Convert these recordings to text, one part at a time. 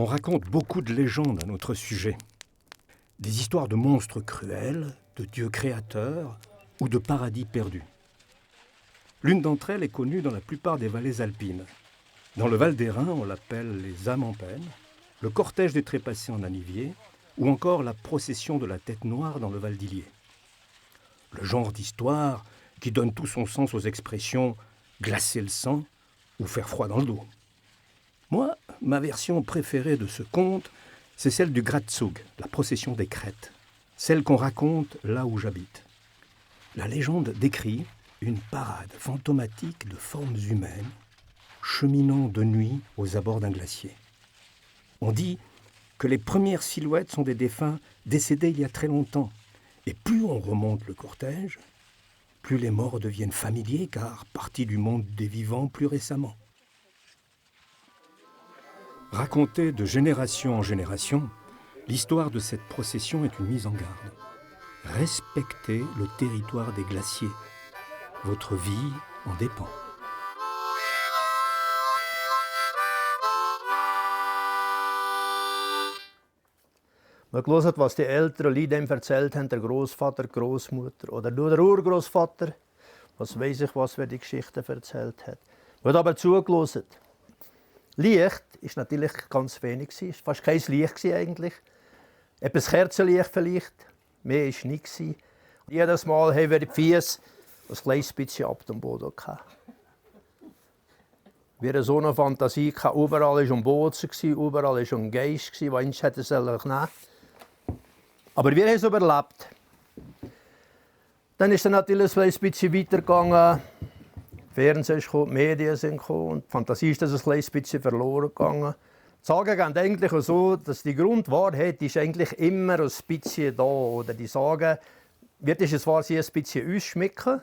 On raconte beaucoup de légendes à notre sujet. Des histoires de monstres cruels, de dieux créateurs ou de paradis perdus. L'une d'entre elles est connue dans la plupart des vallées alpines. Dans le Val d'Airain, on l'appelle les âmes en peine, le cortège des trépassés en anivier, ou encore la procession de la tête noire dans le Val d'Illier. Le genre d'histoire qui donne tout son sens aux expressions « glacer le sang » ou « faire froid dans le dos ». Moi, ma version préférée de ce conte, c'est celle du Gratzug, la procession des crêtes, celle qu'on raconte là où j'habite. La légende décrit une parade fantomatique de formes humaines, cheminant de nuit aux abords d'un glacier. On dit que les premières silhouettes sont des défunts décédés il y a très longtemps, et plus on remonte le cortège, plus les morts deviennent familiers car partis du monde des vivants plus récemment. Racontée de génération en génération, l'histoire de cette procession est une mise en garde. Respectez le territoire des glaciers. Votre vie en dépend. Man hört, was die älteren Leute ihm erzählt haben, der Großvater, Großmutter oder nur der Urgroßvater. Was weiß ich, was wer die Geschichten erzählt hat. Man hat aber zugelassen. Licht war natürlich ganz wenig, es war fast kein Licht eigentlich. Etwas Kerzenlicht vielleicht, mehr war nicht. Jedes Mal haben wir die Füße ein kleines bisschen ab dem Boden gehabt. Wir so eine Fantasie gehabt, überall war ein Boden, überall war ein Geist, der uns hätte nehmen. Aber wir haben es überlebt. Dann ist es natürlich ein bisschen weitergegangen. Fernsehen ist gekommen, die Medien sind gekommen und die Fantasie ist ein bisschen verloren gegangen. Die Sagen gehen eigentlich so, dass die Grundwahrheit ist eigentlich immer ein bisschen da. Oder die Sagen wird es zwar ein bisschen ausschmecken.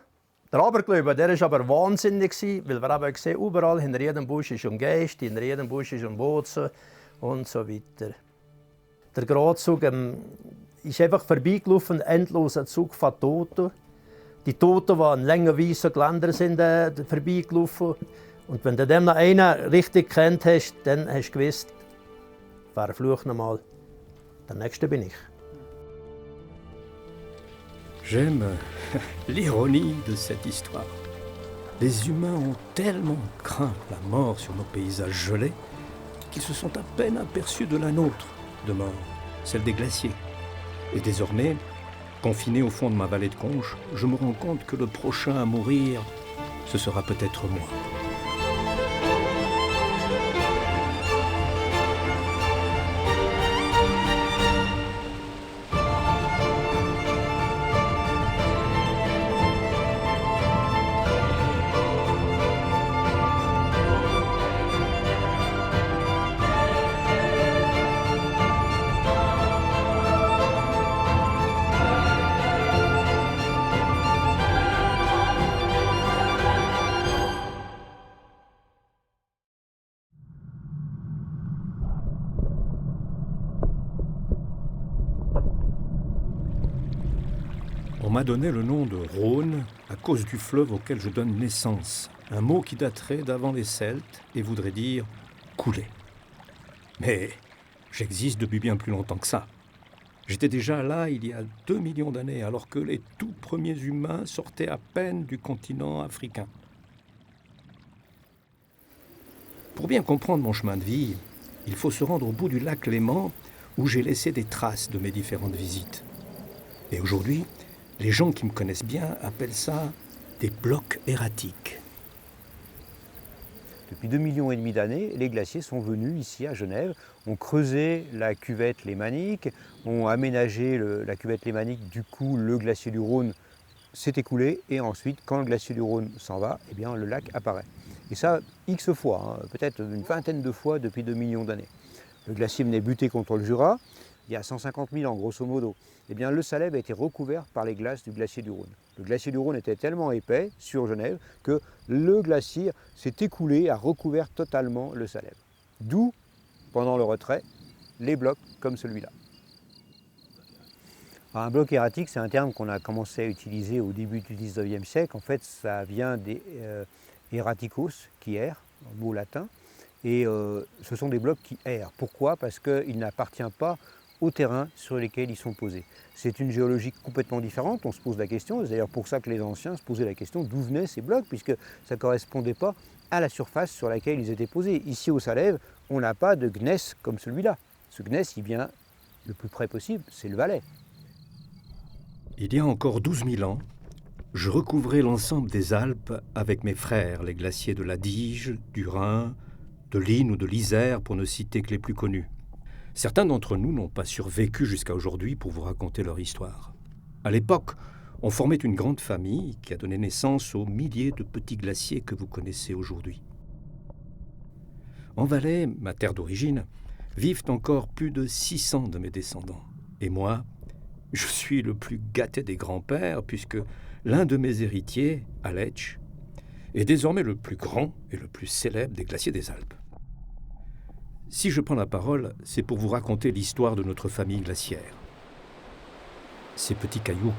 Der Aberglaube, der war aber wahnsinnig, weil wir eben sehen, überall hinter jedem Busch ist ein Geist, hinter jedem Busch ist ein Wurzel und so weiter. Der Gratzug ist einfach vorbeigelaufen, ein endloser Zug von Toten. Die Toten, die an langen weißen Geländern sind, vorbeigelaufen. Und wenn du dem noch einen richtig kennt hast, dann hast du gewusst, verfluch noch mal, der Nächste bin ich. J'aime l'ironie de cette histoire. Les humains ont tellement craint la mort sur nos paysages gelés qu'ils se sont à peine aperçus de la nôtre de mort, celle des glaciers. Et désormais, confiné au fond de ma vallée de Conches, je me rends compte que le prochain à mourir, ce sera peut-être moi. On m'a donné le nom de Rhône à cause du fleuve auquel je donne naissance, un mot qui daterait d'avant les Celtes et voudrait dire « couler ». Mais j'existe depuis bien plus longtemps que ça. J'étais déjà là il y a 2 millions d'années, alors que les tout premiers humains sortaient à peine du continent africain. Pour bien comprendre mon chemin de vie, il faut se rendre au bout du lac Léman, où j'ai laissé des traces de mes différentes visites. Et aujourd'hui, les gens qui me connaissent bien appellent ça des blocs erratiques. Depuis 2,5 millions d'années, les glaciers sont venus ici à Genève, ont creusé la cuvette lémanique, ont aménagé la cuvette lémanique, du coup le glacier du Rhône s'est écoulé et ensuite quand le glacier du Rhône s'en va, eh bien, le lac apparaît. Et ça, X fois, peut-être une vingtaine de fois depuis 2 millions d'années. Le glacier venait buter contre le Jura, il y a 150 000 ans grosso modo. Eh bien, le Salève a été recouvert par les glaces du glacier du Rhône. Le glacier du Rhône était tellement épais sur Genève que le glacier s'est écoulé, a recouvert totalement le Salève. D'où, pendant le retrait, les blocs comme celui-là. Un bloc erratique, c'est un terme qu'on a commencé à utiliser au début du 19e siècle. En fait, ça vient des erraticus, qui errent, un mot latin. Et ce sont des blocs qui errent. Pourquoi? Parce qu'ils n'appartiennent pas au terrain sur lesquels ils sont posés. C'est une géologie complètement différente, on se pose la question, c'est d'ailleurs pour ça que les anciens se posaient la question d'où venaient ces blocs, puisque ça ne correspondait pas à la surface sur laquelle ils étaient posés. Ici au Salève, on n'a pas de gneiss comme celui-là. Ce gneiss, il vient le plus près possible, c'est le Valais. Il y a encore 12 000 ans, je recouvrais l'ensemble des Alpes avec mes frères, les glaciers de l'Adige, du Rhin, de l'Inn ou de l'Isère, pour ne citer que les plus connus. Certains d'entre nous n'ont pas survécu jusqu'à aujourd'hui pour vous raconter leur histoire. À l'époque, on formait une grande famille qui a donné naissance aux milliers de petits glaciers que vous connaissez aujourd'hui. En Valais, ma terre d'origine, vivent encore plus de 600 de mes descendants. Et moi, je suis le plus gâté des grands-pères puisque l'un de mes héritiers, Aletsch, est désormais le plus grand et le plus célèbre des glaciers des Alpes. Si je prends la parole, c'est pour vous raconter l'histoire de notre famille glaciaire. Ces petits cailloux,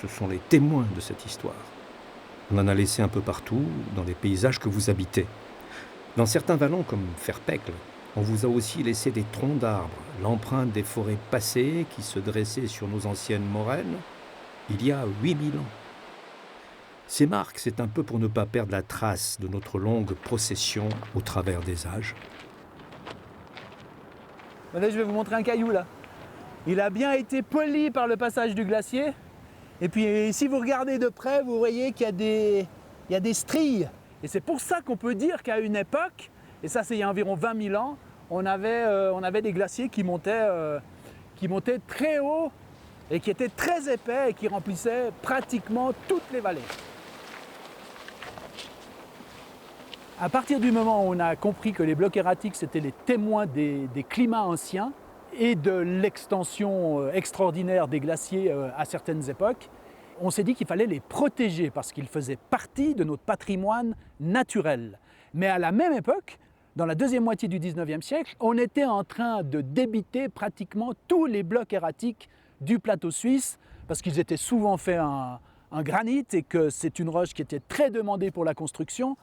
ce sont les témoins de cette histoire. On en a laissé un peu partout, dans les paysages que vous habitez. Dans certains vallons comme Ferpecle, on vous a aussi laissé des troncs d'arbres, l'empreinte des forêts passées qui se dressaient sur nos anciennes moraines il y a 8000 ans. Ces marques, c'est un peu pour ne pas perdre la trace de notre longue procession au travers des âges. Là, je vais vous montrer un caillou là. Il a bien été poli par le passage du glacier. Et puis si vous regardez de près, vous voyez qu'il y a des stries. Et c'est pour ça qu'on peut dire qu'à une époque, et ça c'est il y a environ 20 000 ans, on avait des glaciers qui montaient très haut et qui étaient très épais et qui remplissaient pratiquement toutes les vallées. À partir du moment où on a compris que les blocs erratiques c'était les témoins des climats anciens et de l'extension extraordinaire des glaciers à certaines époques, on s'est dit qu'il fallait les protéger parce qu'ils faisaient partie de notre patrimoine naturel. Mais à la même époque, dans la deuxième moitié du 19e siècle, on était en train de débiter pratiquement tous les blocs erratiques du plateau suisse parce qu'ils étaient souvent faits en granit et que c'est une roche qui était très demandée pour la construction.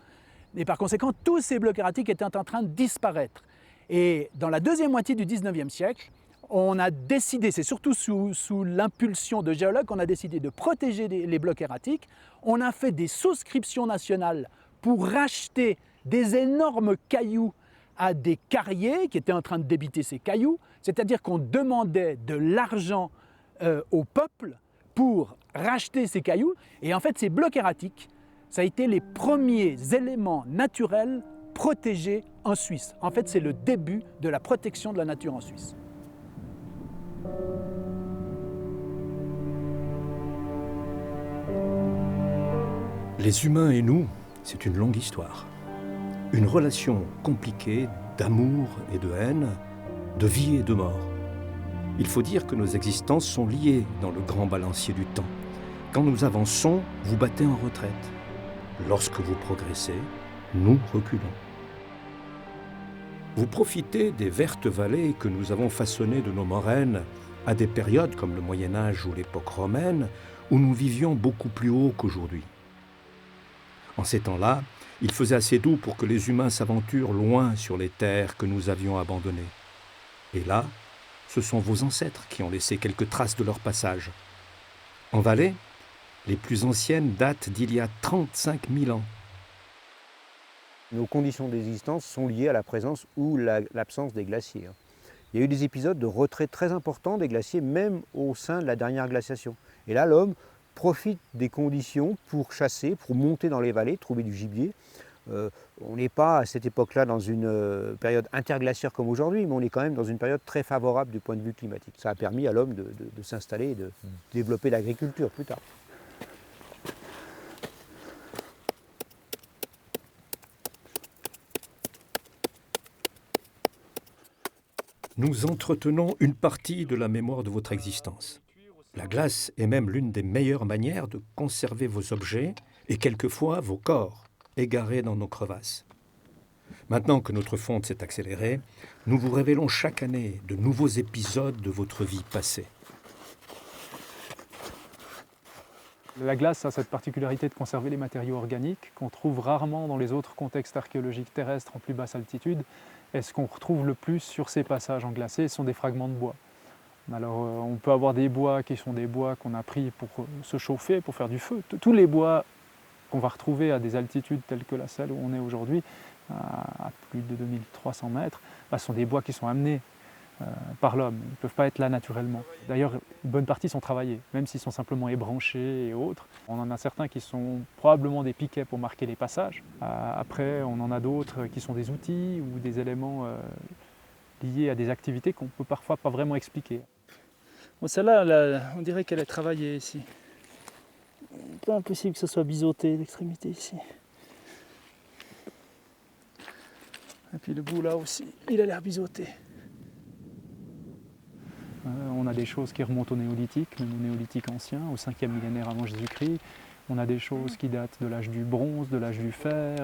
Et par conséquent, tous ces blocs erratiques étaient en train de disparaître. Et dans la deuxième moitié du 19e siècle, on a décidé, c'est surtout sous l'impulsion de géologues, qu'on a décidé de protéger les blocs erratiques. On a fait des souscriptions nationales pour racheter des énormes cailloux à des carriers qui étaient en train de débiter ces cailloux. C'est-à-dire qu'on demandait de l'argent au peuple pour racheter ces cailloux. Et en fait, ces blocs erratiques, ça a été les premiers éléments naturels protégés en Suisse. En fait, c'est le début de la protection de la nature en Suisse. Les humains et nous, c'est une longue histoire. Une relation compliquée d'amour et de haine, de vie et de mort. Il faut dire que nos existences sont liées dans le grand balancier du temps. Quand nous avançons, vous battez en retraite. Lorsque vous progressez, nous reculons. Vous profitez des vertes vallées que nous avons façonnées de nos moraines à des périodes comme le Moyen-Âge ou l'époque romaine, où nous vivions beaucoup plus haut qu'aujourd'hui. En ces temps-là, il faisait assez doux pour que les humains s'aventurent loin sur les terres que nous avions abandonnées. Et là, ce sont vos ancêtres qui ont laissé quelques traces de leur passage. En Valais, les plus anciennes datent d'il y a 35 000 ans. Nos conditions d'existence sont liées à la présence ou l'absence des glaciers. Il y a eu des épisodes de retrait très importants des glaciers, même au sein de la dernière glaciation. Et là, l'homme profite des conditions pour chasser, pour monter dans les vallées, trouver du gibier. On n'est pas à cette époque-là dans une période interglaciaire comme aujourd'hui, mais on est quand même dans une période très favorable du point de vue climatique. Ça a permis à l'homme de s'installer et de développer l'agriculture plus tard. Nous entretenons une partie de la mémoire de votre existence. La glace est même l'une des meilleures manières de conserver vos objets et quelquefois vos corps, égarés dans nos crevasses. Maintenant que notre fonte s'est accélérée, nous vous révélons chaque année de nouveaux épisodes de votre vie passée. La glace a cette particularité de conserver les matériaux organiques qu'on trouve rarement dans les autres contextes archéologiques terrestres en plus basse altitude. Et ce qu'on retrouve le plus sur ces passages englacés sont des fragments de bois. Alors on peut avoir des bois qui sont des bois qu'on a pris pour se chauffer, pour faire du feu. Tous les bois qu'on va retrouver à des altitudes telles que celle où on est aujourd'hui, à plus de 2300 mètres, sont des bois qui sont amenés par l'homme. Ils ne peuvent pas être là naturellement. D'ailleurs, une bonne partie sont travaillés, même s'ils sont simplement ébranchés et autres. On en a certains qui sont probablement des piquets pour marquer les passages. Après, on en a d'autres qui sont des outils ou des éléments liés à des activités qu'on ne peut parfois pas vraiment expliquer. Bon, celle-là, on dirait qu'elle est travaillée ici. Pas impossible que ce soit biseauté l'extrémité ici. Et puis le bout là aussi, il a l'air biseauté. On a des choses qui remontent au néolithique, même au néolithique ancien, au 5e millénaire avant Jésus-Christ. On a des choses qui datent de l'âge du bronze, de l'âge du fer,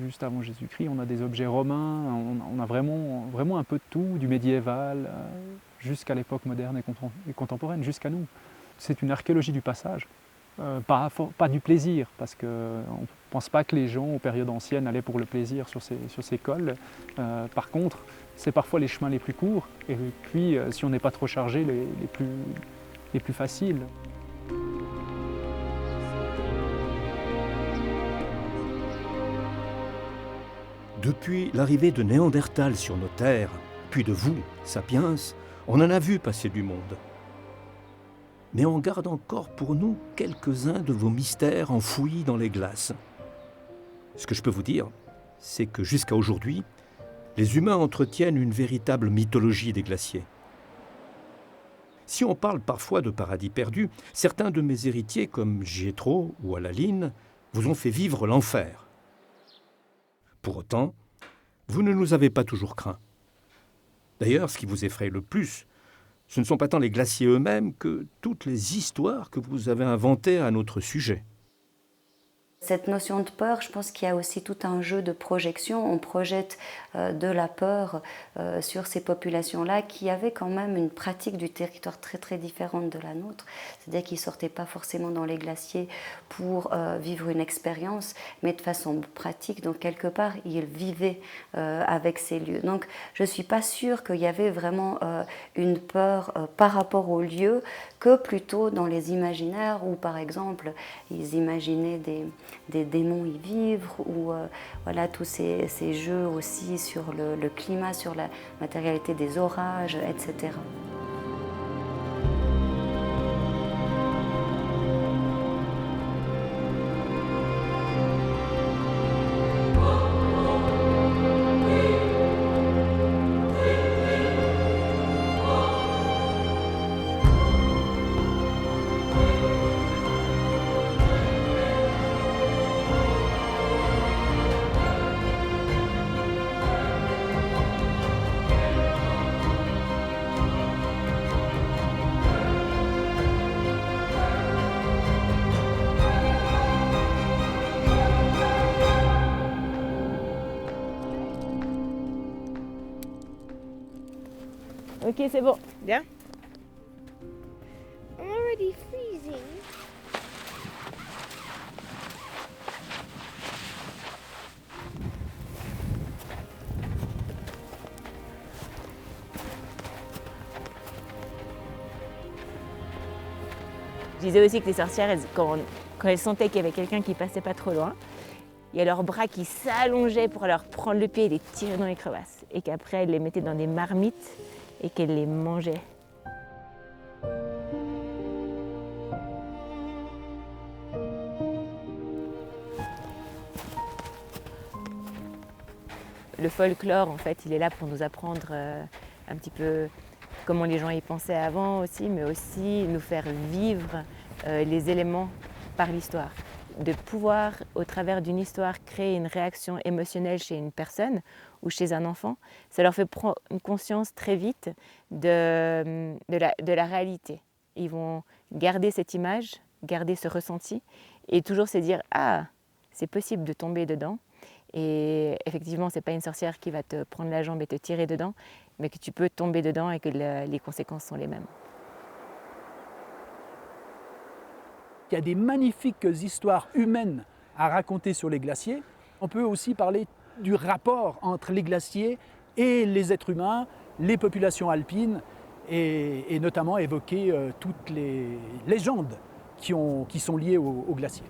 juste avant Jésus-Christ. On a des objets romains, on a vraiment un peu de tout, du médiéval jusqu'à l'époque moderne et contemporaine, jusqu'à nous. C'est une archéologie du passage, pas du plaisir, parce qu'on ne pense pas que les gens aux périodes anciennes allaient pour le plaisir sur ces cols. Par contre, c'est parfois les chemins les plus courts, et puis si on n'est pas trop chargé, les plus faciles. Depuis l'arrivée de Néandertal sur nos terres, puis de vous, Sapiens, on en a vu passer du monde. Mais on garde encore pour nous quelques-uns de vos mystères enfouis dans les glaces. Ce que je peux vous dire, c'est que jusqu'à aujourd'hui, les humains entretiennent une véritable mythologie des glaciers. Si on parle parfois de paradis perdu, certains de mes héritiers, comme Jétro ou Alaline, vous ont fait vivre l'enfer. Pour autant, vous ne nous avez pas toujours craints. D'ailleurs, ce qui vous effraie le plus, ce ne sont pas tant les glaciers eux-mêmes que toutes les histoires que vous avez inventées à notre sujet. Cette notion de peur, je pense qu'il y a aussi tout un jeu de projection. On projette de la peur sur ces populations-là qui avaient quand même une pratique du territoire très très différente de la nôtre. C'est-à-dire qu'ils ne sortaient pas forcément dans les glaciers pour vivre une expérience, mais de façon pratique. Donc quelque part, ils vivaient avec ces lieux. Donc je ne suis pas sûre qu'il y avait vraiment une peur par rapport aux lieux que plutôt dans les imaginaires où par exemple ils imaginaient des démons y vivre, ou voilà, tous ces jeux aussi sur le climat, sur la matérialité des orages, etc. Ok, c'est bon. Bien. I'm already freezing. Je disais aussi que les sorcières, quand elles sentaient qu'il y avait quelqu'un qui passait pas trop loin, il y a leurs bras qui s'allongeaient pour leur prendre le pied et les tirer dans les crevasses. Et qu'après, elles les mettaient dans des marmites et qu'elles les mangeaient. Le folklore, en fait, il est là pour nous apprendre un petit peu comment les gens y pensaient avant aussi, mais aussi nous faire vivre les éléments par l'histoire. De pouvoir, au travers d'une histoire, créer une réaction émotionnelle chez une personne ou chez un enfant, ça leur fait prendre une conscience très vite de la réalité. Ils vont garder cette image, garder ce ressenti et toujours se dire « Ah, c'est possible de tomber dedans ». Et effectivement, ce n'est pas une sorcière qui va te prendre la jambe et te tirer dedans, mais que tu peux tomber dedans et que les conséquences sont les mêmes. qu'il y a des magnifiques histoires humaines à raconter sur les glaciers. On peut aussi parler du rapport entre les glaciers et les êtres humains, les populations alpines, et notamment évoquer toutes les légendes qui sont liées aux glaciers.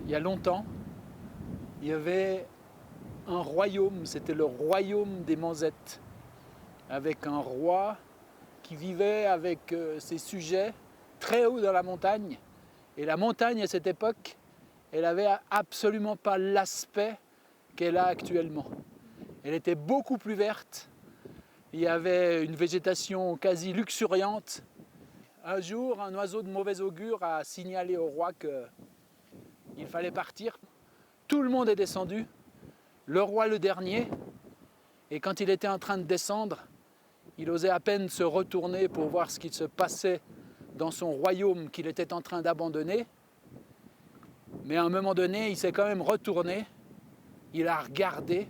Il y a longtemps, il y avait un royaume, c'était le royaume des Manzettes, avec un roi qui vivait avec ses sujets très haut dans la montagne. Et la montagne, à cette époque, elle n'avait absolument pas l'aspect qu'elle a actuellement. Elle était beaucoup plus verte, il y avait une végétation quasi luxuriante. Un jour, un oiseau de mauvais augure a signalé au roi qu'il fallait partir. Tout le monde est descendu, le roi le dernier, et quand il était en train de descendre, il osait à peine se retourner pour voir ce qui se passait dans son royaume qu'il était en train d'abandonner. Mais à un moment donné, il s'est quand même retourné, il a regardé,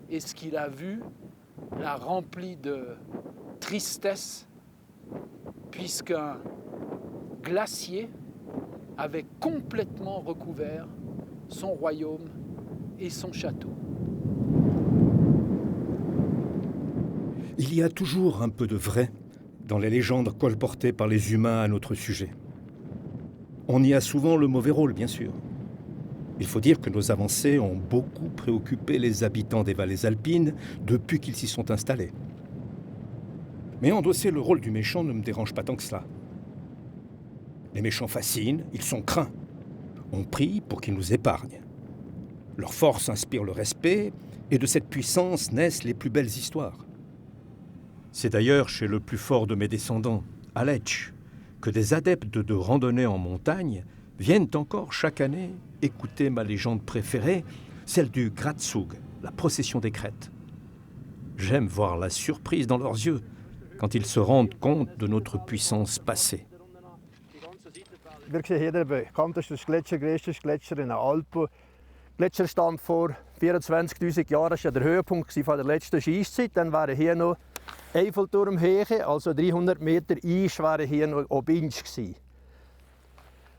et ce qu'il a vu l'a rempli de tristesse, puisqu'un glacier avait complètement recouvert son royaume et son château. Il y a toujours un peu de vrai dans les légendes colportées par les humains à notre sujet. On y a souvent le mauvais rôle, bien sûr. Il faut dire que nos avancées ont beaucoup préoccupé les habitants des vallées alpines depuis qu'ils s'y sont installés. Mais endosser le rôle du méchant ne me dérange pas tant que cela. Les méchants fascinent, ils sont craints. On prie pour qu'ils nous épargnent. Leur force inspire le respect, et de cette puissance naissent les plus belles histoires. C'est d'ailleurs chez le plus fort de mes descendants, Aletsch, que des adeptes de randonnée en montagne viennent encore chaque année écouter ma légende préférée, celle du Gratzug, la procession des crêtes. J'aime voir la surprise dans leurs yeux quand ils se rendent compte de notre puissance passée. Wir sehen hier den bekanntesten Gletscher, größten Gletscher in den Alpen. Der Gletscher stammt vor 24'000 Jahren, das war der Höhepunkt der letzten Eiszeit. Dann wären hier noch Eiffelturmhöhe, also 300 Meter Eis, wären hier noch Obinsch gewesen.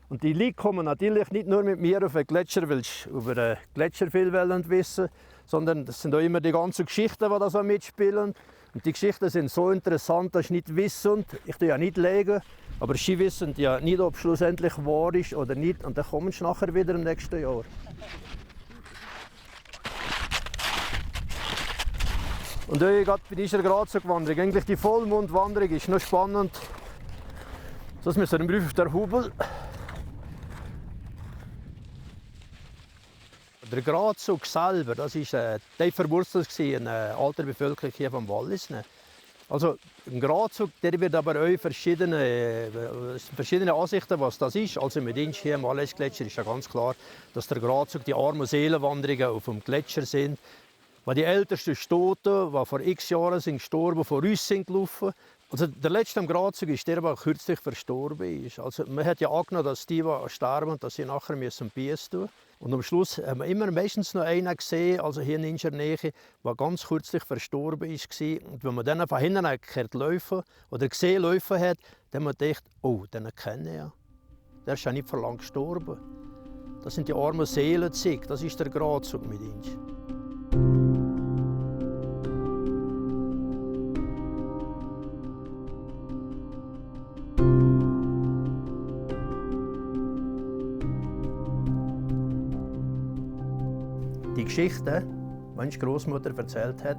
Und die Leute kommen natürlich nicht nur mit mir auf den Gletscher, weil sie über den Gletscher viel wissen, sondern das sind auch immer die ganzen Geschichten, die da so mitspielen. Und die Geschichten sind so interessant, dass sie nicht wissen, ich tue ja nicht legen, aber sie wissen ja nicht, ob es schlussendlich wahr ist oder nicht. Und dann kommen sie nachher wieder im nächsten Jahr. Und gerade bei dieser Gratzugwanderung, eigentlich die Vollmondwanderung, ist noch spannend. Das müssen wir prüfen auf der Hubel. Der Gratzug selber, das war tief verwurzelt in einer alten Bevölkerung hier vom Wallis. Also ein Gratzug, der wird aber auch verschiedene Ansichten, was das ist. Also mit uns hier im Wallis-Gletscher ist ja ganz klar, dass der Gratzug die armen Seelenwanderungen auf dem Gletscher sind. Weil die ältesten Stoten, die vor x Jahren sind gestorben, vor uns sind gelaufen. Also der letzte am Gratzug ist der, der kürzlich verstorben ist. Also man hat ja angenommen, dass die sterben, dass sie nachher Bies tun müssen. Und am Schluss haben wir immer meistens noch einen gesehen, also hier in unserer Nähe, der ganz kürzlich verstorben ist. Und wenn man dann von hinten laufen oder gesehen laufen hat, dann hat man gedacht, oh, den kenne ich ja. Der ist ja nicht vor lang gestorben. Das sind die armen Seelen, das ist der Gratzug mit uns. Die Geschichte, die meine Großmutter erzählt hat.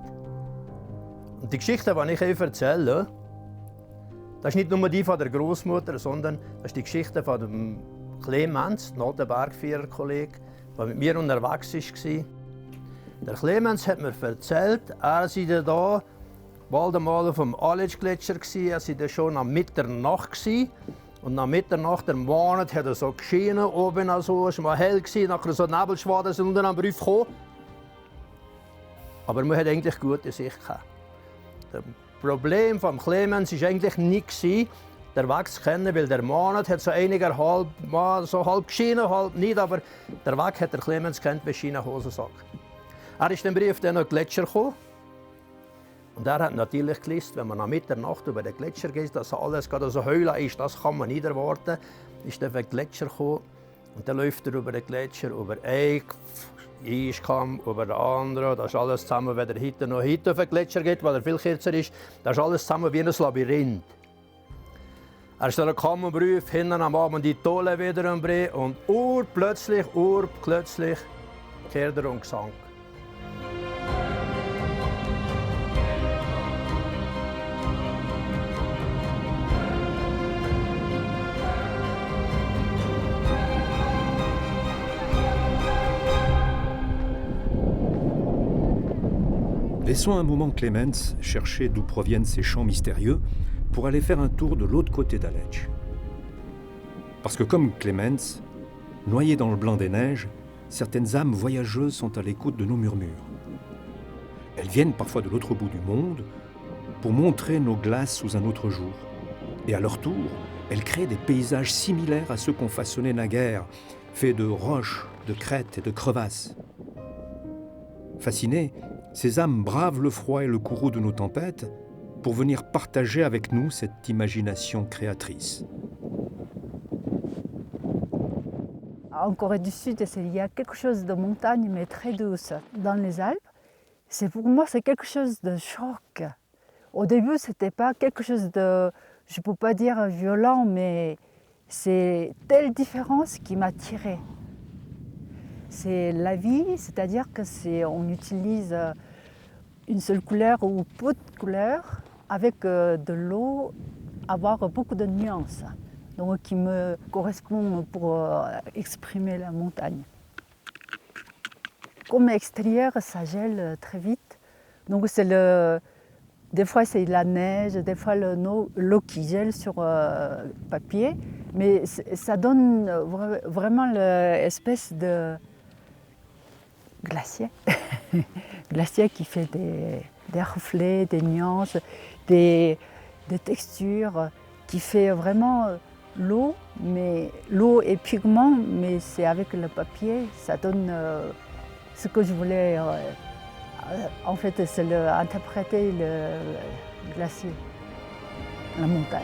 Und die Geschichte, die ich euch erzähle, das ist nicht nur die von der Großmutter, sondern das ist die Geschichte von dem Clemens, ein alter Bergführerkollege, der mit mir unterwegs war. Der Clemens hat mir erzählt, er sei da bald einmal auf dem Aletsch-Gletscher, er sei da schon am Mitternacht. Und nach Mitternacht, der Monat, hat er so geschienen, oben also, es war mal hell, nachher so Nebelschwaden sind unten am Rüff gekommen. Aber man hat eigentlich gute Sicht gehabt. Das Problem von Clemens war eigentlich nicht, den Weg zu kennen, weil der Monat hat so halb geschienen, halb nicht, aber der Weg hat der Clemens kennt wie Schienenhosensack. Er ist den Brief dann auf den Gletscher gekommen. Und er hat natürlich gewusst, wenn man nach Mitternacht über den Gletscher geht, dass alles gerade so heulen ist, das kann man nicht erwarten. Ist dann auf den Gletscher gekommen und dann läuft er über den Gletscher, über einen Eiskamm, über den anderen. Das ist alles zusammen, wenn er heute noch heute auf den Gletscher geht, weil er viel kürzer ist. Das ist alles zusammen wie ein Labyrinth. Er ist dann Kamm und Brief, hinten am Abend die Tolle wieder am Brei und urplötzlich kehrt er und gesank. Laissons un moment Clemens chercher d'où proviennent ces chants mystérieux pour aller faire un tour de l'autre côté d'Aletsch. Parce que comme Clemens, noyés dans le blanc des neiges, certaines âmes voyageuses sont à l'écoute de nos murmures. Elles viennent parfois de l'autre bout du monde pour montrer nos glaces sous un autre jour. Et à leur tour, elles créent des paysages similaires à ceux qu'ont façonnés naguère, faits de roches, de crêtes et de crevasses. Fascinées, ces âmes bravent le froid et le courroux de nos tempêtes pour venir partager avec nous cette imagination créatrice. En Corée du Sud, il y a quelque chose de montagne, mais très douce. Dans les Alpes, pour moi, c'est quelque chose de choc. Au début, ce n'était pas quelque chose de, je ne peux pas dire violent, mais c'est telle différence qui m'a tirée. C'est la vie, c'est-à-dire qu'on utilise une seule couleur ou peu de couleurs, avec de l'eau, avoir beaucoup de nuances, donc qui me correspond pour exprimer la montagne. Comme extérieur, ça gèle très vite, donc des fois c'est la neige, des fois l'eau qui gèle sur papier, mais ça donne vraiment l'espèce de glacier. Glacier qui fait des reflets, des nuances, des textures, qui fait vraiment l'eau et pigment, mais c'est avec le papier, ça donne ce que je voulais. En fait, c'est interpréter le glacier, la montagne.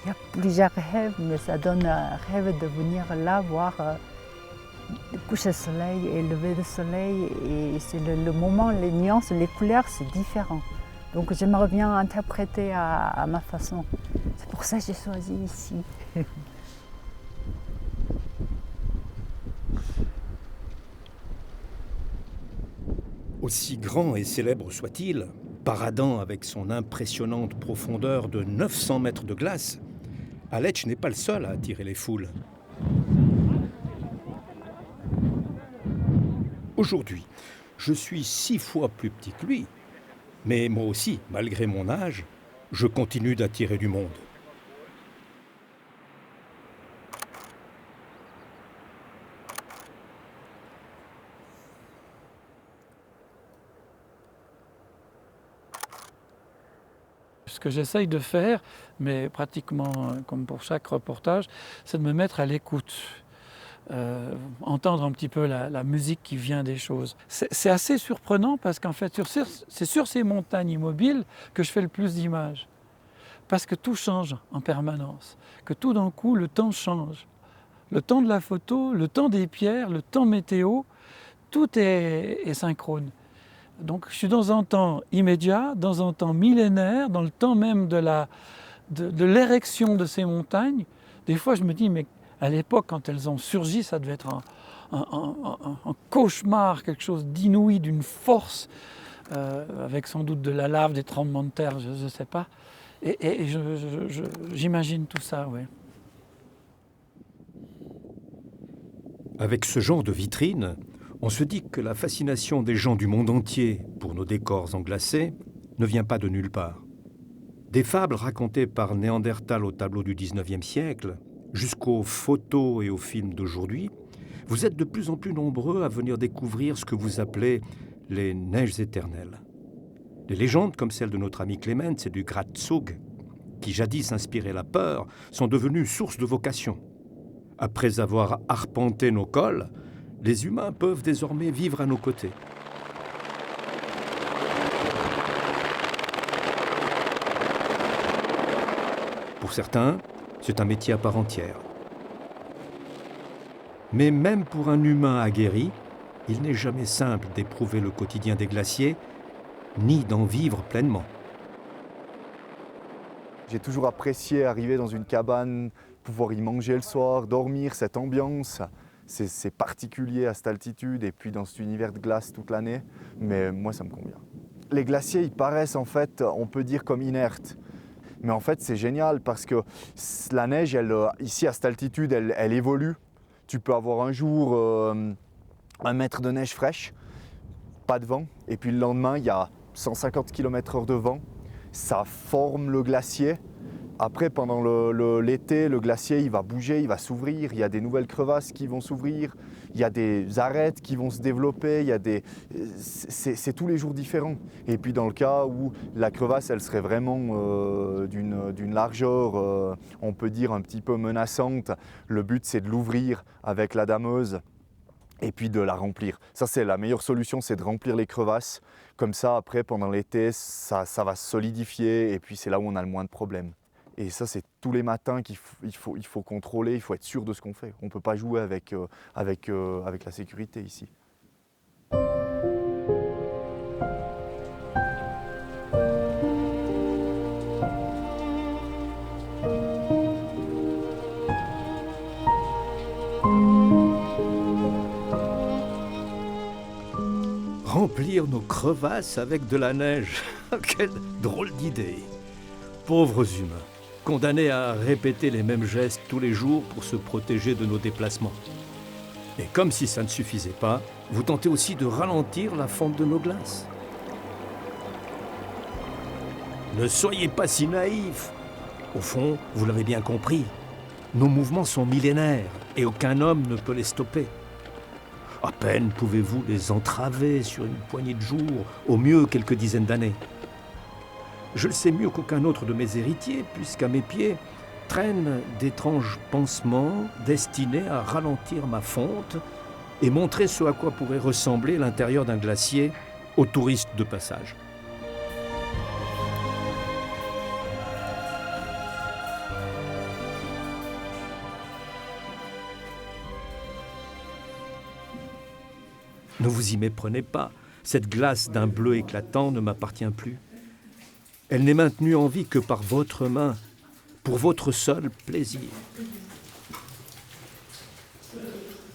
Il y a plusieurs rêves, mais ça donne un rêve de venir là voir le coucher de soleil et le lever de soleil. Et c'est le moment, les nuances, les couleurs, c'est différent. Donc j'aimerais bien interpréter à ma façon. C'est pour ça que j'ai choisi ici. Aussi grand et célèbre soit-il, paradant avec son impressionnante profondeur de 900 mètres de glace, Aletsch n'est pas le seul à attirer les foules. Aujourd'hui, je suis 6 fois plus petit que lui, mais moi aussi, malgré mon âge, je continue d'attirer du monde. Ce que j'essaye de faire, mais pratiquement comme pour chaque reportage, c'est de me mettre à l'écoute, entendre un petit peu la musique qui vient des choses. C'est assez surprenant parce qu'en fait, c'est sur ces montagnes immobiles que je fais le plus d'images. Parce que tout change en permanence, que tout d'un coup, le temps change. Le temps de la photo, le temps des pierres, le temps météo, tout est synchrone. Donc je suis dans un temps immédiat, dans un temps millénaire, dans le temps même de l'érection de ces montagnes. Des fois je me dis, mais à l'époque quand elles ont surgi, ça devait être un cauchemar, quelque chose d'inouï, d'une force, avec sans doute de la lave, des tremblements de terre, je ne sais pas. Et j'imagine tout ça, oui. Avec ce genre de vitrine, On se dit que la fascination des gens du monde entier pour nos décors englacés ne vient pas de nulle part. Des fables racontées par Néandertal au tableau du XIXe siècle, jusqu'aux photos et aux films d'aujourd'hui, vous êtes de plus en plus nombreux à venir découvrir ce que vous appelez les neiges éternelles. Les légendes, comme celle de notre ami Clemens et du Gratzug, qui jadis inspiraient la peur, sont devenues source de vocation. Après avoir arpenté nos cols, les humains peuvent désormais vivre à nos côtés. Pour certains, c'est un métier à part entière. Mais même pour un humain aguerri, il n'est jamais simple d'éprouver le quotidien des glaciers, ni d'en vivre pleinement. J'ai toujours apprécié arriver dans une cabane, pouvoir y manger le soir, dormir, cette ambiance. C'est particulier à cette altitude et puis dans cet univers de glace toute l'année, mais moi ça me convient. Les glaciers, ils paraissent en fait, on peut dire comme inertes. Mais en fait c'est génial parce que la neige, ici à cette altitude, elle évolue. Tu peux avoir un jour 1 mètre de neige fraîche, pas de vent, et puis le lendemain il y a 150 km/h de vent. Ça forme le glacier. Après, pendant l'été, le glacier il va bouger, il va s'ouvrir, il y a des nouvelles crevasses qui vont s'ouvrir, il y a des arêtes qui vont se développer, c'est tous les jours différent. Et puis dans le cas où la crevasse elle serait vraiment d'une largeur, on peut dire un petit peu menaçante, le but c'est de l'ouvrir avec la dameuse et puis de la remplir. Ça c'est la meilleure solution, c'est de remplir les crevasses. Comme ça après pendant l'été ça va se solidifier et puis c'est là où on a le moins de problèmes. Et ça, c'est tous les matins qu'il faut contrôler, il faut être sûr de ce qu'on fait. On ne peut pas jouer avec la sécurité ici. Remplir nos crevasses avec de la neige. Quelle drôle d'idée. Pauvres humains, condamnés à répéter les mêmes gestes tous les jours pour se protéger de nos déplacements. Et comme si ça ne suffisait pas, vous tentez aussi de ralentir la fonte de nos glaces. Ne soyez pas si naïfs. Au fond, vous l'avez bien compris, nos mouvements sont millénaires et aucun homme ne peut les stopper. À peine pouvez-vous les entraver sur une poignée de jours, au mieux quelques dizaines d'années. Je le sais mieux qu'aucun autre de mes héritiers, puisqu'à mes pieds traînent d'étranges pansements destinés à ralentir ma fonte et montrer ce à quoi pourrait ressembler l'intérieur d'un glacier aux touristes de passage. Ne vous y méprenez pas, cette glace d'un bleu éclatant ne m'appartient plus. Elle n'est maintenue en vie que par votre main, pour votre seul plaisir.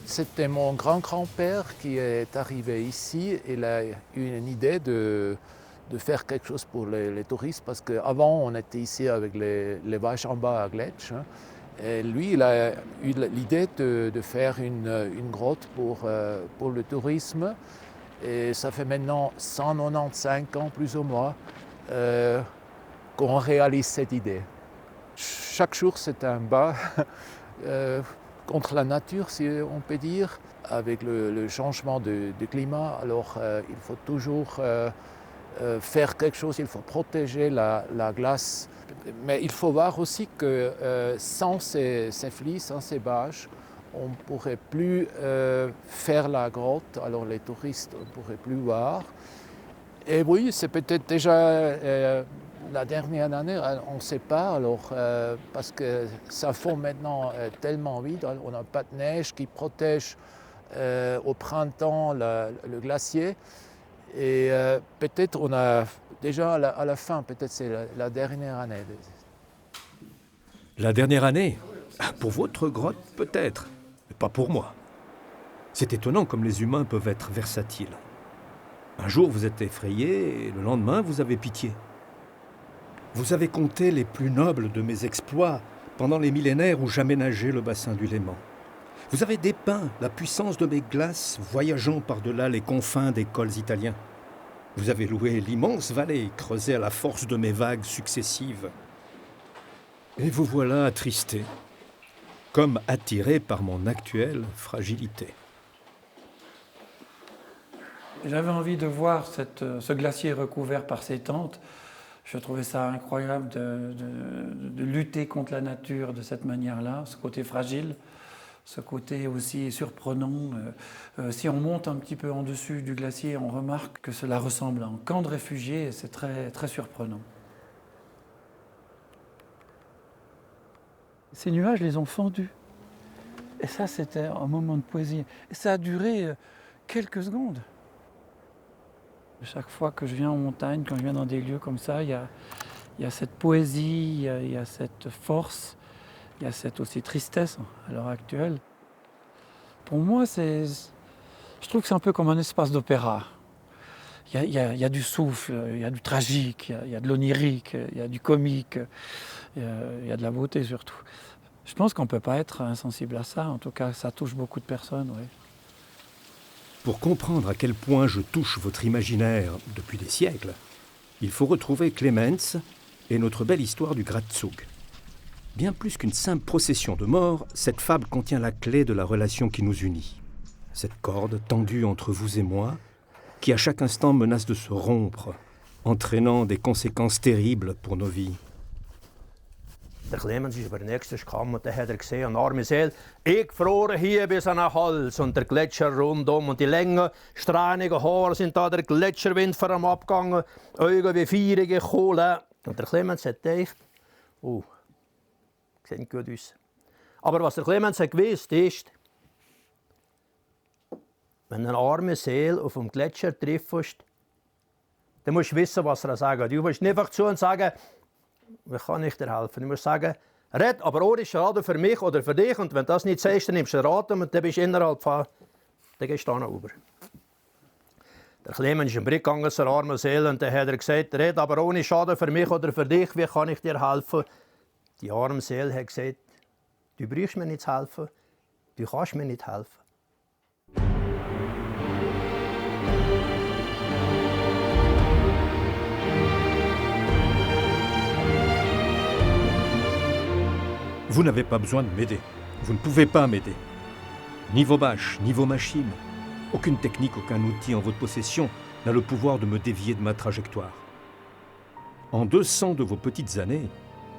C'était mon grand-grand-père qui est arrivé ici. Il a eu une idée de faire quelque chose pour les touristes, parce qu'avant, on était ici avec les vaches en bas à Gletsch. Et lui, il a eu l'idée de faire une grotte pour le tourisme. Et ça fait maintenant 195 ans, plus ou moins, qu'on réalise cette idée. Chaque jour, c'est un bas contre la nature, si on peut dire. Avec le changement de climat, alors il faut toujours faire quelque chose, il faut protéger la glace. Mais il faut voir aussi que sans ces flies, sans ces bâches, on ne pourrait plus faire la grotte, alors les touristes ne pourraient plus voir. Et oui, c'est peut-être déjà la dernière année, on ne sait pas, alors, parce que ça fond maintenant tellement vite, on n'a pas de neige qui protège au printemps le glacier. Et peut-être on a déjà à la fin, peut-être c'est la dernière année. La dernière année? Pour votre grotte, peut-être, mais pas pour moi. C'est étonnant comme les humains peuvent être versatiles. Un jour, vous êtes effrayé et le lendemain, vous avez pitié. Vous avez compté les plus nobles de mes exploits pendant les millénaires où j'aménageais le bassin du Léman. Vous avez dépeint la puissance de mes glaces voyageant par-delà les confins des cols italiens. Vous avez loué l'immense vallée creusée à la force de mes vagues successives. Et vous voilà attristé, comme attiré par mon actuelle fragilité. J'avais envie de voir ce glacier recouvert par ces tentes. Je trouvais ça incroyable de lutter contre la nature de cette manière-là, ce côté fragile, ce côté aussi surprenant. Si on monte un petit peu en dessus du glacier, on remarque que cela ressemble à un camp de réfugiés et c'est très, très surprenant. Ces nuages les ont fendus. Et ça, c'était un moment de poésie. Et ça a duré quelques secondes. Chaque fois que je viens en montagne, quand je viens dans des lieux comme ça, il y a cette poésie, il y a cette force, il y a cette aussi tristesse à l'heure actuelle. Pour moi, je trouve que c'est un peu comme un espace d'opéra. Il y a du souffle, il y a du tragique, il y a de l'onirique, il y a du comique, il y a de la beauté surtout. Je pense qu'on ne peut pas être insensible à ça, en tout cas ça touche beaucoup de personnes. Oui. Pour comprendre à quel point je touche votre imaginaire depuis des siècles, il faut retrouver Clemens et notre belle histoire du Graszug. Bien plus qu'une simple procession de morts, cette fable contient la clé de la relation qui nous unit. Cette corde tendue entre vous et moi, qui à chaque instant menace de se rompre, entraînant des conséquences terribles pour nos vies. Der Clemens ist über den nächsten Kamm und dann hat gesehen, eine arme Seele, ich gefroren hier bis an den Hals und der Gletscher rundum und die langen, strähnigen Haare sind da der Gletscherwind vor ihm abgegangen, Augen wie feurige Kohle. Und der Clemens hat gedacht, oh, sieht nicht gut aus. Aber was der Clemens hat gewusst ist, wenn eine arme Seele auf dem Gletscher triffst, dann musst du wissen, was er sagen. Du musst nicht einfach zu und sagen, ich kann nicht dir helfen. Ich muss sagen, red, aber ohne Schaden für mich oder für dich. Und wenn du das nicht sagst, dann nimmst du den Atem und dann bist du innerhalb von... Dann gehst du da noch rüber. Der Clemens ist im Brick gegangen zur armen Seele und dann hat er gesagt, red, aber ohne Schaden für mich oder für dich. Wie kann ich dir helfen? Die arme Seele hat gesagt, du brauchst mir nicht zu helfen. Du kannst mir nicht helfen. Vous n'avez pas besoin de m'aider. Vous ne pouvez pas m'aider. Ni vos bâches, ni vos machines. Aucune technique, aucun outil en votre possession n'a le pouvoir de me dévier de ma trajectoire. En 200 de vos petites années,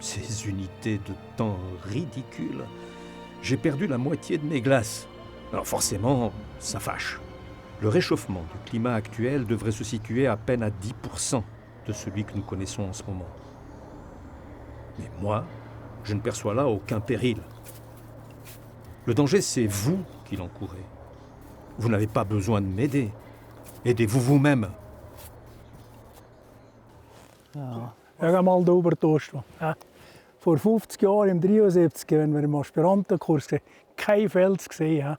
ces unités de temps ridicules, j'ai perdu la moitié de mes glaces. Alors forcément, ça fâche. Le réchauffement du climat actuel devrait se situer à peine à 10% de celui que nous connaissons en ce moment. Mais moi, je ne perçois là aucun péril. Le danger, c'est vous qui l'encourez. Vous n'avez pas besoin de m'aider. Aidez-vous vous-même. Ja, ich habe mal darüber getauscht. Vor 50 Jahren, im 73, wenn wir im Aspirantenkurs kein Fels gesehen haben.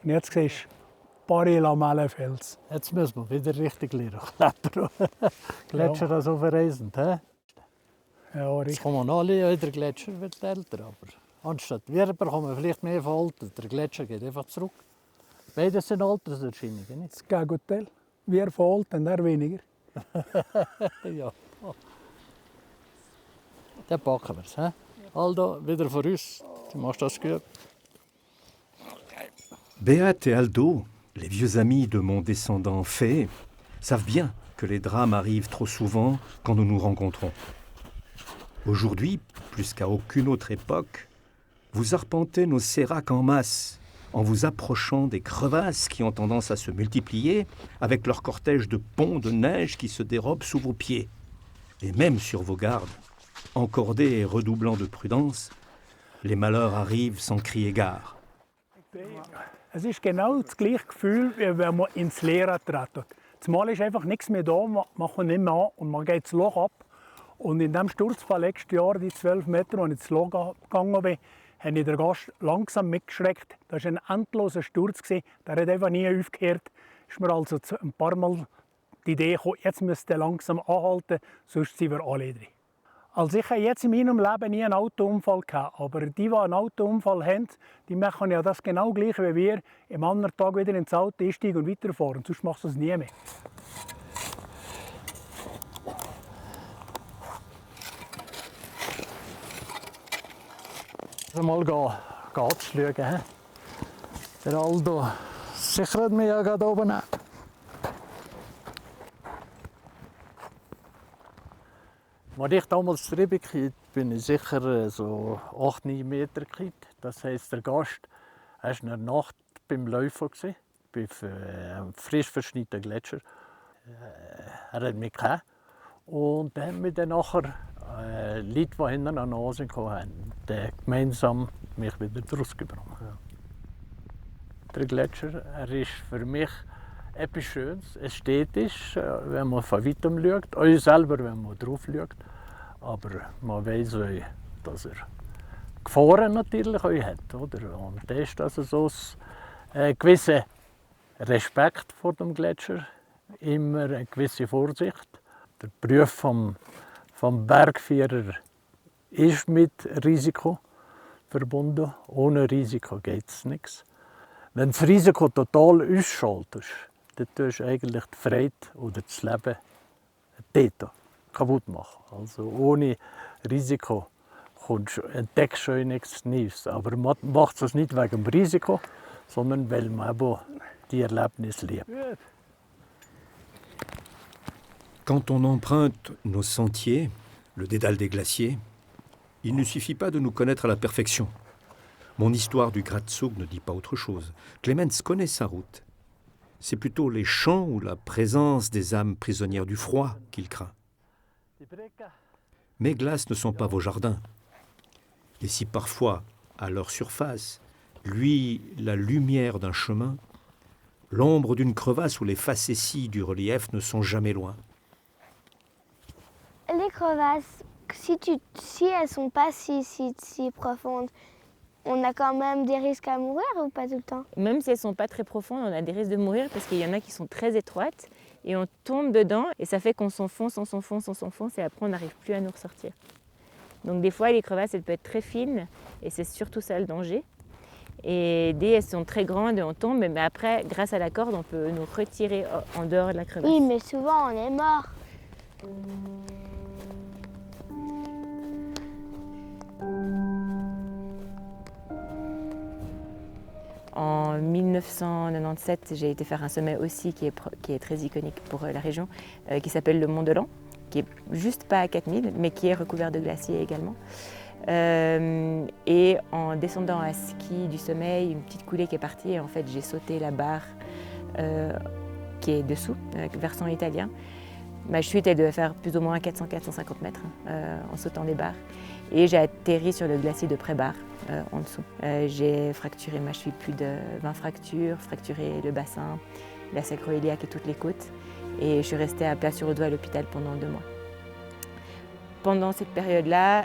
Und jetzt siehst du Paris-Lamelle-Fels. Jetzt müssen wir wieder richtig lernen klettern. Gletscher ja. So verreisend, hä? Ja, jetzt kommen alle in der Gletscher wird älter, aber anstatt wir bekommen vielleicht mehr von Alter. Der Gletscher geht einfach zurück. Beides sind Alterserscheinungen, nicht? Das Gegenteil. Wir von Alten, er weniger. Ja. Dann packen wir es. Aldo, wieder von uns. Du machst das gut. Beat et Aldo, les vieux amis de mon descendant Fée, savent bien que les drames arrivent trop souvent quand nous nous rencontrons. Aujourd'hui, plus qu'à aucune autre époque, vous arpentez nos séracs en masse, en vous approchant des crevasses qui ont tendance à se multiplier, avec leur cortège de ponts de neige qui se dérobent sous vos pieds. Et même sur vos gardes, encordés et redoublant de prudence, les malheurs arrivent sans crier gare. Es ist genau das gleiche Gefühl, wie wenn man ins Leere tritt. Zumal ist einfach nichts mehr da, man kommt nicht mehr an und man geht das Loch ab. Und in diesem Sturzfall letztes Jahr, die 12 Meter, als ich ins Loch gegangen bin, habe ich den Gast langsam mitgeschreckt. Das war ein endloser Sturz. Der hat einfach nie aufgehört. Ist mir also ein paar Mal die Idee gekommen, jetzt müsste er langsam anhalten, sonst sind wir alle drin. Also ich habe jetzt in meinem Leben nie einen Autounfall gehabt, aber die einen Autounfall haben, die machen ja das genau gleich wie wir, am anderen Tag wieder ins Auto einsteigen und weiterfahren, sonst machst du es nie mehr. Mal schauen. Der Aldo sichert mich ja gerade oben ab. Als ich damals drüben kam, bin ich sicher so 8-9 Meter gekommen. Das heisst, der Gast war in der Nacht beim Laufen, bei einem frisch verschneiten Gletscher. Er hat mich gehabt. Und dann haben wir dann nachher Leute, die hinten an der Nase hatten, gemeinsam mich wieder rausgebracht. Ja. Der Gletscher ist für mich etwas Schönes, ästhetisch, wenn man von weitem schaut, auch selber, wenn man drauf schaut. Aber man weiß auch, dass er Gefahren natürlich auch hat. Oder? Und das ist also so ein gewisser Respekt vor dem Gletscher, immer eine gewisse Vorsicht. Der Beruf vom Bergführer ist mit Risiko verbunden. Ohne Risiko geht es nichts. Wenn das Risiko total ausschaltest, dann tust du eigentlich die Freude oder das Leben dort kaputt machen. Also ohne Risiko entdeckst du nichts Neues. Aber man macht es nicht wegen dem Risiko, sondern weil man eben die Erlebnisse liebt. Quand on emprunte nos sentiers, le dédale des glaciers, il ne suffit pas de nous connaître à la perfection. Mon histoire du Gratzug ne dit pas autre chose. Clemens connaît sa route. C'est plutôt les champs ou la présence des âmes prisonnières du froid qu'il craint. Mes glaces ne sont pas vos jardins. Et si parfois, à leur surface, luit la lumière d'un chemin, l'ombre d'une crevasse ou les facéties du relief ne sont jamais loin. Les crevasses, si elles ne sont pas si profondes, on a quand même des risques à mourir ou pas tout le temps? Même si elles ne sont pas très profondes, on a des risques de mourir parce qu'il y en a qui sont très étroites et on tombe dedans et ça fait qu'on s'enfonce et après on n'arrive plus à nous ressortir. Donc des fois les crevasses elles peuvent être très fines et c'est surtout ça le danger. Et dès elles sont très grandes et on tombe, mais après grâce à la corde on peut nous retirer en dehors de la crevasse. Oui, mais souvent on est mort. En 1997, j'ai été faire un sommet aussi qui est très iconique pour la région, qui s'appelle le Mont de l'An, qui est juste pas à 4000, mais qui est recouvert de glaciers également. Et en descendant à ski du sommet, une petite coulée qui est partie et en fait j'ai sauté la barre qui est dessous, versant italien. Ma chute elle devait faire plus ou moins 400-450 mètres en sautant des barres. Et j'ai atterri sur le glacier de Prébarre, en dessous. J'ai fracturé ma cheville, plus de 20 fractures, fracturé le bassin, la sacro-iliaque et toutes les côtes. Et je suis restée à Plat-sur-Audoux à l'hôpital pendant 2 mois. Pendant cette période-là,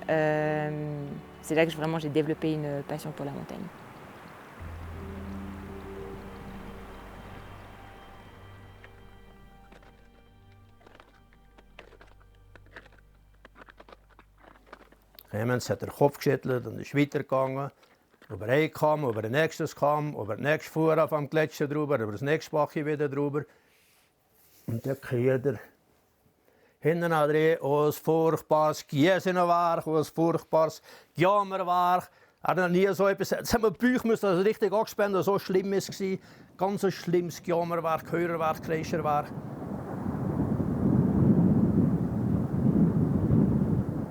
c'est là que vraiment j'ai développé une passion pour la montagne. Clemens hat den Kopf geschüttelt und ist weitergegangen. Über einen Kamm, über den nächsten Kamm, über den nächsten Fuhr auf dem Gletscher drüber, über das nächste Bachchen wieder drüber. Und dann kriegt er hinten drin ein furchtbares Giesenwerk, ein furchtbares Jammerwerk. Er hat noch nie so etwas. Jetzt haben wir die Bücher müssen also richtig angespannt, so schlimm war es. Ganz ein schlimmes Jammerwerk, Hörerwerk, Kreischerwerk.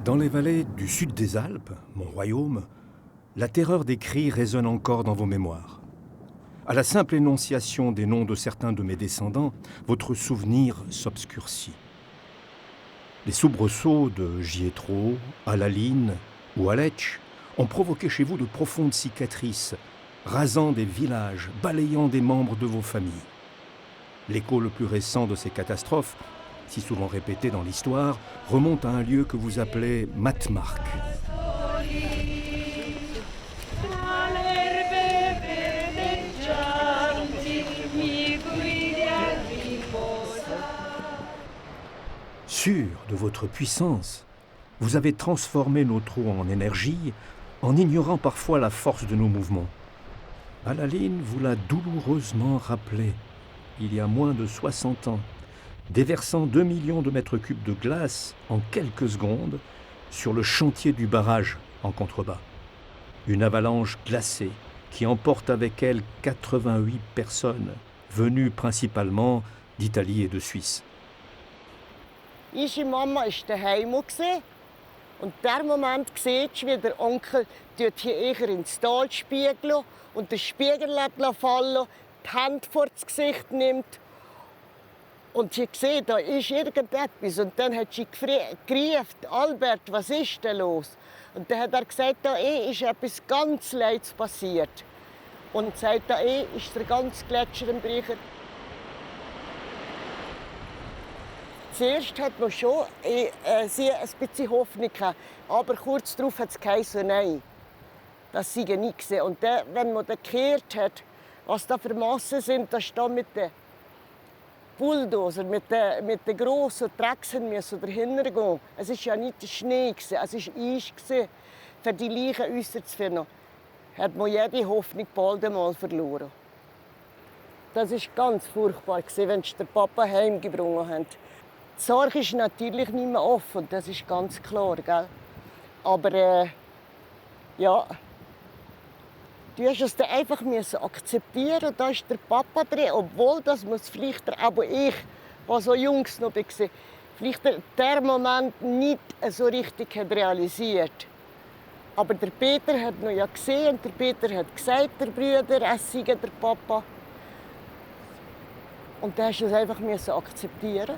Dans les vallées du sud des Alpes, mon royaume, la terreur des cris résonne encore dans vos mémoires. À la simple énonciation des noms de certains de mes descendants, votre souvenir s'obscurcit. Les soubresauts de Gietro, Alaline ou Aletsch ont provoqué chez vous de profondes cicatrices, rasant des villages, balayant des membres de vos familles. L'écho le plus récent de ces catastrophes, si souvent répété dans l'histoire, remonte à un lieu que vous appelez Matmark. Sûr de votre puissance, vous avez transformé notre eau en énergie en ignorant parfois la force de nos mouvements. Alaline vous l'a douloureusement rappelé, il y a moins de 60 ans, déversant 2 millions de mètres cubes de glace en quelques secondes sur le chantier du barrage en contrebas. Une avalanche glacée qui emporte avec elle 88 personnes, venues principalement d'Italie et de Suisse. Unsere Mama war daheim und in dem Moment siehst du, wie der Onkel hier eher ins Tal spiegeln und den Spiegel fallen, die Hand vor das Gesicht nimmt. Und sie sieht, da ist irgendetwas. Und dann hat sie gerufen, Albert, was ist denn los? Und dann hat er gesagt, da ist etwas ganz Leids passiert. Und sagt, da ist der ganze Gletscher im Brechen. Zuerst hat man schon ein bisschen Hoffnung gehabt, aber kurz darauf hat es geheißen, nein, das sei nicht gewesen. Und dann, wenn man dann gehört hat, was da für Massen sind, da steht mit den Bulldozer, mit den grossen Treckern müssen dahinter gehen. Es war ja nicht Schnee, es war Eis, für die Leichen rauszufinden. Hat man jede Hoffnung bald einmal verloren. Das war ganz furchtbar, wenn sie den Papa heimgebracht haben. Die Sorge ist natürlich nicht mehr offen, das ist ganz klar. Gell? Aber ja, du musst es dann einfach akzeptieren. Da ist der Papa drin, obwohl das muss vielleicht aber ich, was so Jungs noch war, vielleicht der Moment nicht so richtig hat realisiert. Aber der Peter hat noch ja gesehen und der Peter hat gesagt, der Bruder, es sei der Papa. Und da musst du es einfach akzeptieren.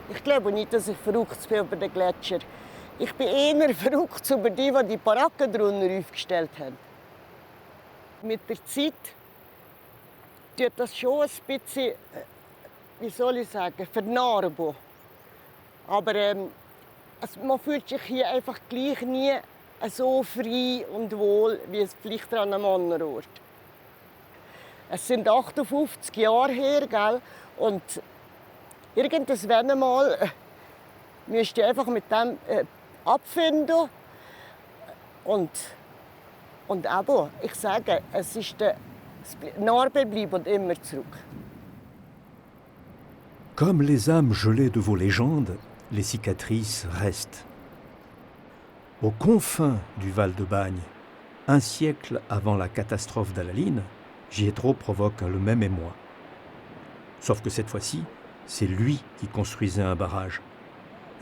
Ich glaube nicht, dass ich verrückt bin über den Gletscher. Ich bin eher verrückt über die Baracken drunter aufgestellt haben. Mit der Zeit tut das schon ein bisschen, wie soll ich sagen, vernarben. Aber man fühlt sich hier einfach gleich nie so frei und wohl, wie es vielleicht an einem anderen Ort. Es sind 58 Jahre her, gell? Und irgendwann einmal müsst ihr einfach mit dem abfinden. Und aber, ich sage, es ist der Narbe bleibt immer zurück. Comme les âmes gelées de vos légendes, les cicatrices restent. Aux confins du Val de Bagne, un siècle avant la catastrophe d'Alaline, Gietro provoque le même émoi. Sauf que cette fois-ci, c'est lui qui construisait un barrage.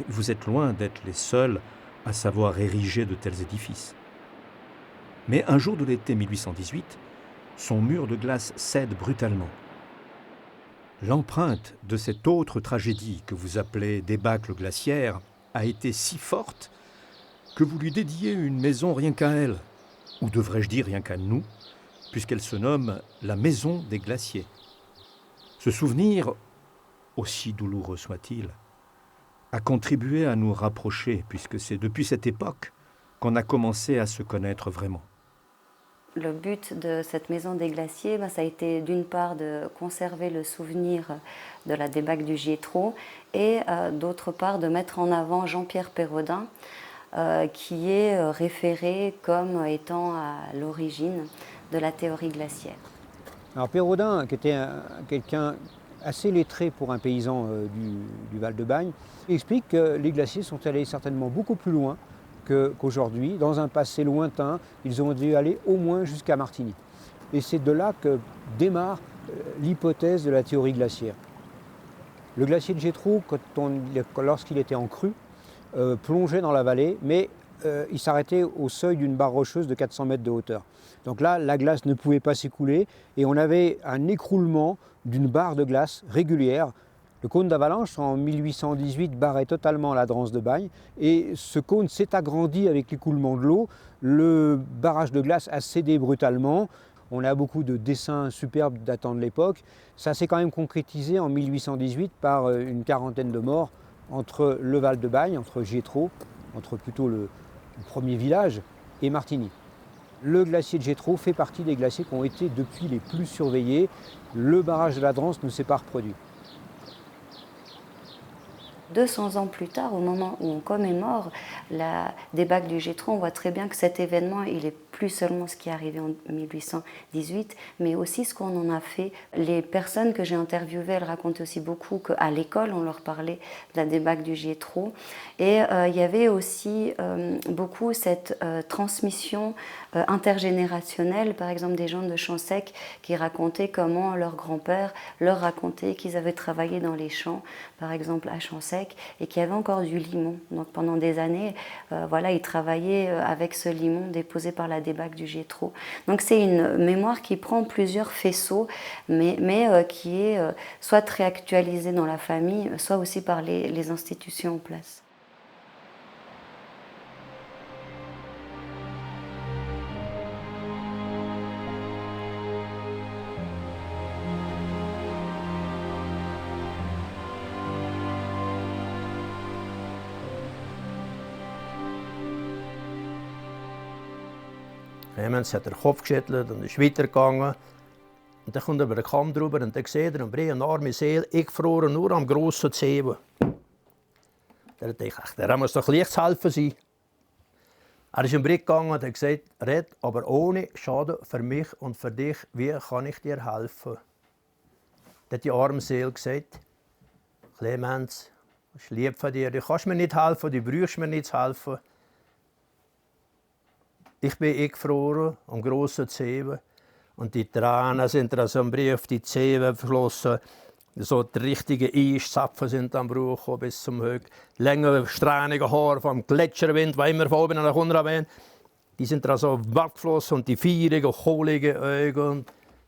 Vous êtes loin d'être les seuls à savoir ériger de tels édifices. Mais un jour de l'été 1818, son mur de glace cède brutalement. L'empreinte de cette autre tragédie que vous appelez débâcle glaciaire a été si forte que vous lui dédiez une maison rien qu'à elle, ou devrais-je dire rien qu'à nous, puisqu'elle se nomme la Maison des Glaciers. Ce souvenir, aussi douloureux soit-il, a contribué à nous rapprocher, puisque c'est depuis cette époque qu'on a commencé à se connaître vraiment. Le but de cette Maison des Glaciers, ça a été d'une part de conserver le souvenir de la débâcle du Gietro et d'autre part de mettre en avant Jean-Pierre Perrodin, qui est référé comme étant à l'origine de la théorie glaciaire. Alors Perrodin, qui était quelqu'un assez lettré pour un paysan du Val de Bagne, explique que les glaciers sont allés certainement beaucoup plus loin qu'aujourd'hui. Dans un passé lointain, ils ont dû aller au moins jusqu'à Martigny. Et c'est de là que démarre l'hypothèse de la théorie glaciaire. Le glacier de Gietro, lorsqu'il était en crue, plongeait dans la vallée, mais il s'arrêtait au seuil d'une barre rocheuse de 400 mètres de hauteur. Donc là, la glace ne pouvait pas s'écouler et on avait un écroulement d'une barre de glace régulière. Le cône d'avalanche, en 1818, barrait totalement la Dranse de Bagne et ce cône s'est agrandi avec l'écoulement de l'eau. Le barrage de glace a cédé brutalement. On a beaucoup de dessins superbes datant de l'époque. Ça s'est quand même concrétisé en 1818 par une quarantaine de morts entre le Val de Bagne, entre Gietro, entre plutôt le premier village, et Martigny. Le glacier de Gietro fait partie des glaciers qui ont été depuis les plus surveillés. Le barrage de la Dranse ne s'est pas reproduit. 200 ans plus tard, au moment où on commémore la débâcle du Gétro, on voit très bien que cet événement, il est plus seulement ce qui est arrivé en 1818, mais aussi ce qu'on en a fait. Les personnes que j'ai interviewées, elles racontaient aussi beaucoup qu'à l'école, on leur parlait de la débâcle du Gétro. Et il y avait aussi beaucoup cette transmission intergénérationnelle, par exemple des gens de Champ-Sec qui racontaient comment leur grand-père leur racontait qu'ils avaient travaillé dans les champs, par exemple à Champ-Sec, et qu'il y avait encore du limon. Donc pendant des années, voilà, ils travaillaient avec ce limon déposé par la débâcle du Gétro. Donc c'est une mémoire qui prend plusieurs faisceaux, mais qui est soit réactualisée dans la famille, soit aussi par les institutions en place. Clemens hat den Kopf geschüttelt und ist weitergegangen. Und dann kommt er über den Kamm drüber und dann sieht er einen Brei, eine arme Seele, eingefroren nur am grossen Zeh. Der hat gedacht, der muss doch leicht zu helfen sein. Er ist im Brei gegangen und hat gesagt, red, aber ohne Schaden für mich und für dich, wie kann ich dir helfen? Dann hat die arme Seele gesagt, Clemens, ich liebe von dir, du kannst mir nicht helfen, du brauchst mir nicht zu helfen. Ich bin eingefroren am grossen Zehen und die Tränen sind aus dem Brief auf die Zehen geflossen. So die richtigen Eiszapfen sind am Bruch bis zum Höck. Lange, strähnige Haare vom Gletscherwind, der immer von oben nach unten weht. Die sind so weggeflossen und die feurigen, kohligen Augen.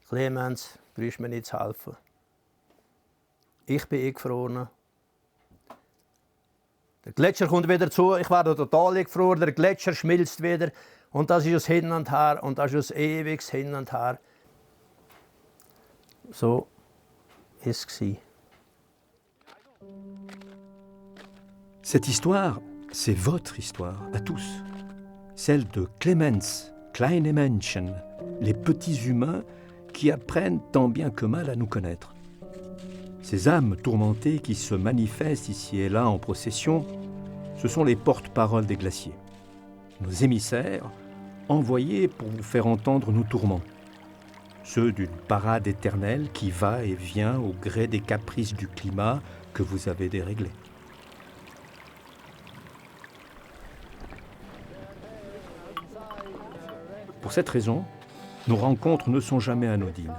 Clemens, du brauchst mir nicht zu helfen. Ich bin eingefroren. Der Gletscher kommt wieder zu, ich werde total eingefroren, der Gletscher schmilzt wieder. Und das ist ein Hin und Her und das ist ein ewiges Hin und Her. So war es. Cette histoire, c'est votre histoire, à tous. Celle de Clemens, kleine Menschen, les petits humains qui apprennent tant bien que mal à nous connaître. Ces âmes tourmentées qui se manifestent ici et là en procession, ce sont les porte-paroles des glaciers. Nos émissaires, envoyés pour vous faire entendre nos tourments. Ceux d'une parade éternelle qui va et vient au gré des caprices du climat que vous avez déréglé. Pour cette raison, nos rencontres ne sont jamais anodines.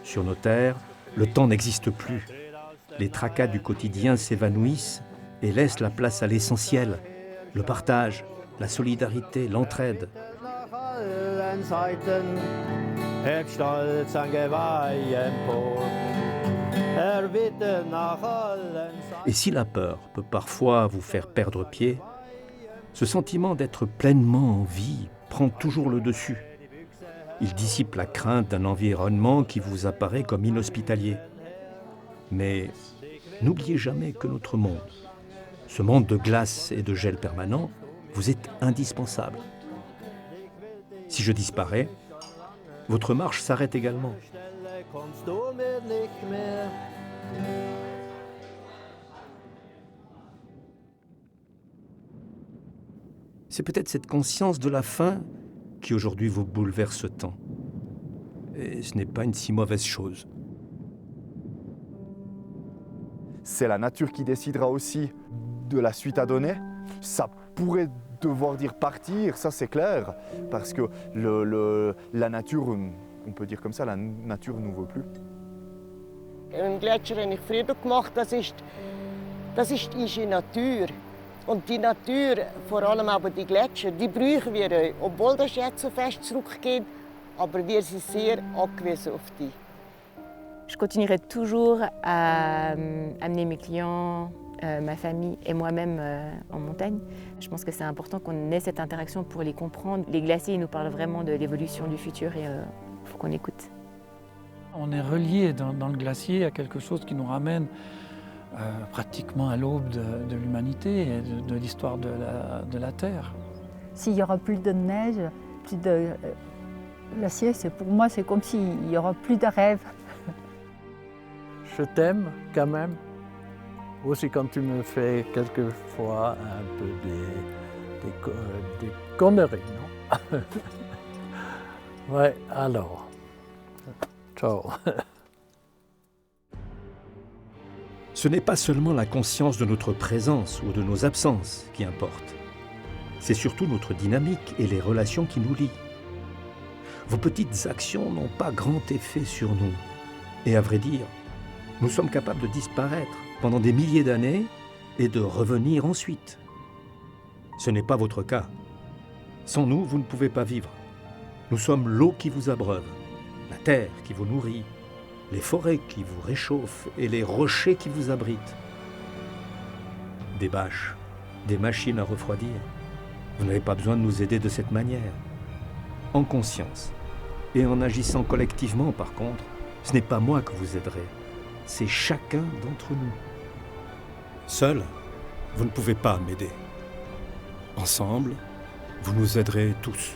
Sur nos terres, le temps n'existe plus. Les tracas du quotidien s'évanouissent et laissent la place à l'essentiel, le partage, la solidarité, l'entraide. Et si la peur peut parfois vous faire perdre pied, ce sentiment d'être pleinement en vie prend toujours le dessus. Il dissipe la crainte d'un environnement qui vous apparaît comme inhospitalier. Mais n'oubliez jamais que notre monde, ce monde de glace et de gel permanent, vous êtes indispensable. Si je disparais, votre marche s'arrête également. C'est peut-être cette conscience de la fin qui aujourd'hui vous bouleverse tant. Et ce n'est pas une si mauvaise chose. C'est la nature qui décidera aussi de la suite à donner. Ça pourrait devoir dire partir, ça c'est clair, parce que la nature, on peut dire comme ça, la nature ne nous veut plus. Im Gletscher habe ich Frieden gemacht, das ist die Natur. Und die Natur, vor allem aber die Gletscher, die brauchen wir auch. Obwohl das jetzt so fest zurückgeht, aber wir sind sehr angewiesen auf die. Je continuerai toujours à amener mes clients, ma famille et moi-même en montagne. Je pense que c'est important qu'on ait cette interaction pour les comprendre. Les glaciers ils nous parlent vraiment de l'évolution du futur et il faut qu'on écoute. On est relié dans le glacier à quelque chose qui nous ramène pratiquement à l'aube de l'humanité et de l'histoire de la Terre. S'il n'y aura plus de neige, plus de glacier, pour moi c'est comme s'il n'y aura plus de rêve. Je t'aime quand même, Aussi quand tu me fais quelquefois un peu des conneries, non? Ouais, alors. Ciao. Ce n'est pas seulement la conscience de notre présence ou de nos absences qui importe. C'est surtout notre dynamique et les relations qui nous lient. Vos petites actions n'ont pas grand effet sur nous. Et à vrai dire, nous sommes capables de disparaître pendant des milliers d'années et de revenir ensuite. Ce n'est pas votre cas. Sans nous, vous ne pouvez pas vivre. Nous sommes l'eau qui vous abreuve, la terre qui vous nourrit, les forêts qui vous réchauffent et les rochers qui vous abritent. Des bâches, des machines à refroidir. Vous n'avez pas besoin de nous aider de cette manière. En conscience et en agissant collectivement, par contre, ce n'est pas moi que vous aiderez, c'est chacun d'entre nous. Seul, vous ne pouvez pas m'aider. Ensemble, vous nous aiderez tous.